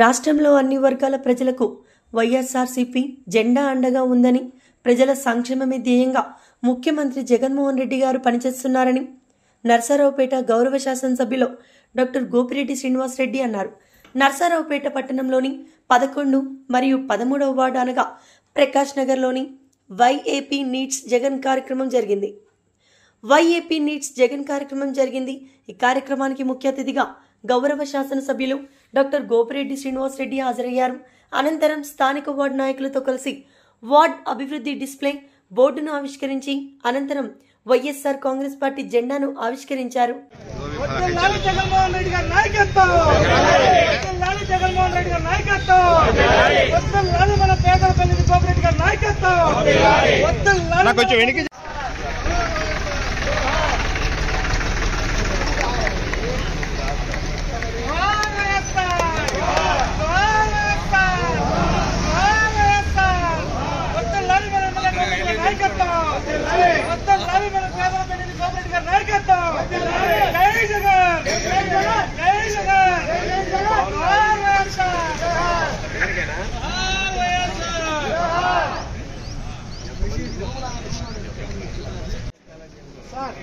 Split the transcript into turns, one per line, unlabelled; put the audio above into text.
రాష్ట్రంలో అన్ని వర్గాల ప్రజలకు వైఎస్ఆర్సీపీ జెండా అండగా ఉందని, ప్రజల సంక్షేమమే ధ్యేయంగా ముఖ్యమంత్రి జగన్మోహన్ రెడ్డి గారు పనిచేస్తున్నారని నర్సారావుపేట గౌరవ శాసనసభ్యులు డాక్టర్ గోపిరెడ్డి శ్రీనివాస్ రెడ్డి అన్నారు. నర్సారావుపేట పట్టణంలోని 11 మరియు 13వ వార్డు అనగా ప్రకాష్ నగర్లోని వైఏపీ నీడ్స్ జగన్ కార్యక్రమం జరిగింది. వైఏపీ నీడ్స్ జగన్ కార్యక్రమం జరిగింది. ఈ కార్యక్రమానికి ముఖ్య అతిథిగా గౌరవ శాసనసభ్యులు డాక్టర్ గోపిరెడ్డి శ్రీనివాస్ రెడ్డి హాజరయ్యారు. అనంతరం స్థానిక వార్డు నాయకులతో కలిసి వార్డ్ అభివృద్ధి డిస్ప్లే బోర్డును ఆవిష్కరించి అనంతరం వైఎస్ఆర్ కాంగ్రెస్ పార్టీ జెండాను ఆవిష్కరించారు.
సార్